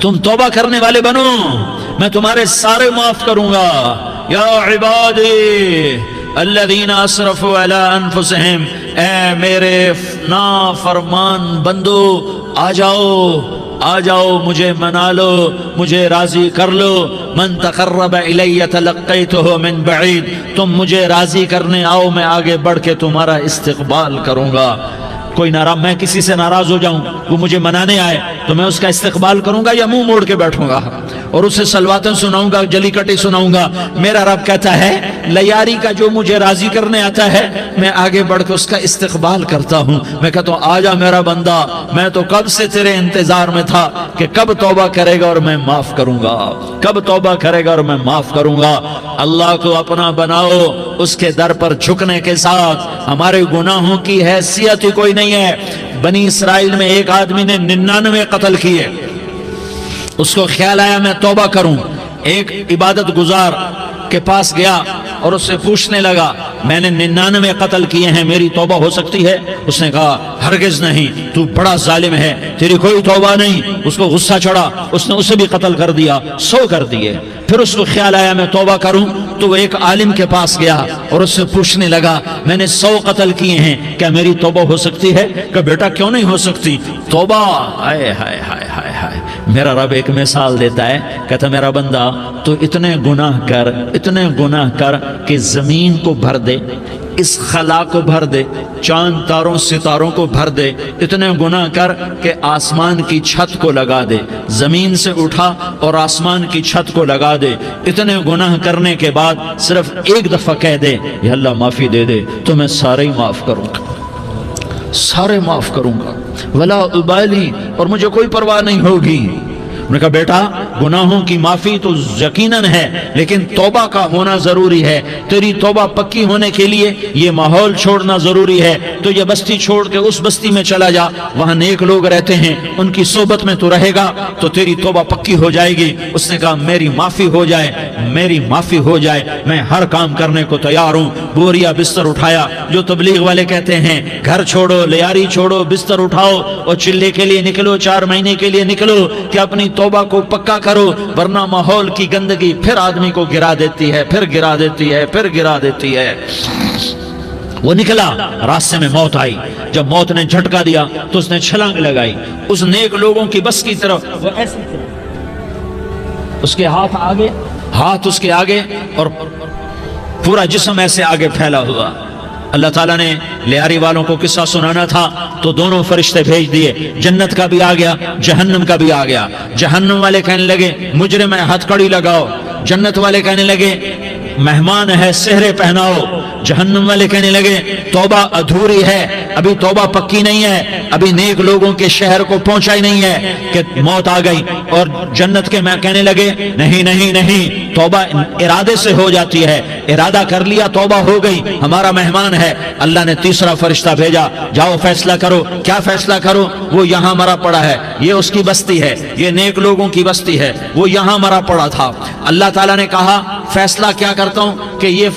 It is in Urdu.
تم توبہ کرنے والے بنو، میں تمہارے سارے معاف کروں گا۔ یا عبادی الذین اسرفوا علی انفسہم، اے میرے نافرمان بندو آ جاؤ مجھے منا لو، مجھے راضی کر لو۔ من تقرب الی تلقیتہ من بعید، تم مجھے راضی کرنے آؤ، میں آگے بڑھ کے تمہارا استقبال کروں گا۔ کوئی ناراض، میں کسی سے ناراض ہو جاؤں، وہ مجھے منانے آئے تو میں اس کا استقبال کروں گا یا منہ موڑ کے بیٹھوں گا اور اسے سلواتیں سناؤں گا، جلی کٹی سناؤں گا؟ میرا رب کہتا ہے لیاری کا جو مجھے راضی کرنے آتا ہے میں آگے بڑھ کے اس کا استقبال کرتا ہوں۔ میں کہتا ہوں آجا میرا بندہ، میں تو کب سے تیرے انتظار میں تھا کہ کب توبہ کرے گا اور میں معاف کروں گا، کب توبہ کرے گا اور میں معاف کروں گا۔ اللہ کو اپنا بناؤ، اس کے در پر جھکنے کے ساتھ ہمارے گناہوں کی حیثیت ہی کوئی نہیں ہے۔ بنی اسرائیل میں ایک آدمی نے 99 قتل کیے، اس کو خیال آیا میں توبہ کروں، ایک عبادت گزار کے پاس گیا اور اس سے پوچھنے لگا میں نے 99 قتل کیے ہیں، میری توبہ ہو سکتی ہے؟ اس نے کہا ہرگز نہیں، تو بڑا ظالم ہے، تیری کوئی توبہ نہیں۔ اس کو غصہ چڑھا، اس نے اسے بھی قتل کر دیا، 100 کر دیے۔ پھر اس کو خیال آیا میں توبہ کروں تو وہ ایک عالم کے پاس گیا اور اس سے پوچھنے لگا میں نے 100 قتل کیے ہیں، کیا میری توبہ ہو سکتی ہے؟ کہ بیٹا کیوں نہیں ہو سکتی توبہ؟ ہائے ہائے ہائے ہائے ہائے، میرا رب ایک مثال دیتا ہے، کہتا میرا بندہ تو اتنے گناہ کر کہ زمین کو بھر دے، اس خلا کو بھر دے، چاند تاروں ستاروں کو بھر دے، اتنے گناہ کر کہ آسمان کی چھت کو لگا دے، زمین سے اٹھا اور آسمان کی چھت کو لگا دے، اتنے گناہ کرنے کے بعد صرف ایک دفعہ کہہ دے یا اللہ معافی دے دے تو میں سارے ہی معاف کروں گا، سارے معاف کروں گا، ولا ابالی، اور مجھے کوئی پرواہ نہیں ہوگی۔ انہوں نے کہا بیٹا گناہوں کی معافی تو یقیناً ہے لیکن توبہ کا ہونا ضروری ہے، تیری توبہ پکی ہونے کے لیے یہ ماحول چھوڑنا ضروری ہے، تو یہ بستی چھوڑ کے اس بستی میں چلا جا، وہاں نیک لوگ رہتے ہیں، ان کی صحبت میں تو رہے گا تو تیری توبہ پکی ہو جائے گی۔ اس نے کہا میری معافی ہو جائے، میری معافی ہو جائے، میں ہر کام کرنے کو تیار ہوں۔ بوریا بستر اٹھایا، جو تبلیغ والے کہتے ہیں گھر چھوڑو، لیاری چھوڑو، بستر اٹھاؤ اور چلے کے لیے نکلو، 4 مہینے کے لیے نکلو کہ اپنی توبہ کو پکا کرو، ورنہ ماحول کی گندگی پھر آدمی کو گرا دیتی ہے، پھر گرا دیتی ہے، پھر گرا دیتی ہے۔ وہ نکلا، راستے میں موت آئی، جب موت نے جھٹکا دیا تو اس نے چھلانگ لگائی اس نیک لوگوں کی بس کی طرف، وہ ایسے اس کے ہاتھ اس کے آگے اور پورا جسم ایسے آگے پھیلا ہوا۔ اللہ تعالیٰ نے لیاری والوں کو قصہ سنانا تھا تو دونوں فرشتے بھیج دیے، جنت کا بھی آ گیا، جہنم کا بھی آ گیا۔ جہنم والے کہنے لگے مجرم ہے ہتھ کڑی لگاؤ، جنت والے کہنے لگے مہمان ہے سہرے پہناؤ۔ جہنم والے کہنے لگے توبہ ادھوری ہے، ابھی توبہ پکی نہیں ہے، ابھی نیک لوگوں کے شہر کو پہنچا ہی نہیں ہے کہ موت آ گئی۔ اور جنت کے میں کہنے لگے نہیں نہیں نہیں، توبہ ارادے سے ہو جاتی ہے، ارادہ کر لیا توبہ ہو گئی، ہمارا مہمان ہے۔ اللہ نے تیسرا فرشتہ بھیجا، جاؤ فیصلہ کرو۔ کیا فیصلہ کرو؟ وہ یہاں مرا پڑا ہے، یہ اس کی بستی ہے، یہ نیک لوگوں کی بستی ہے، وہ یہاں مرا پڑا تھا۔ اللہ تعالیٰ نے کہا فیصلہ کیا کرتا ہوں کہ یہ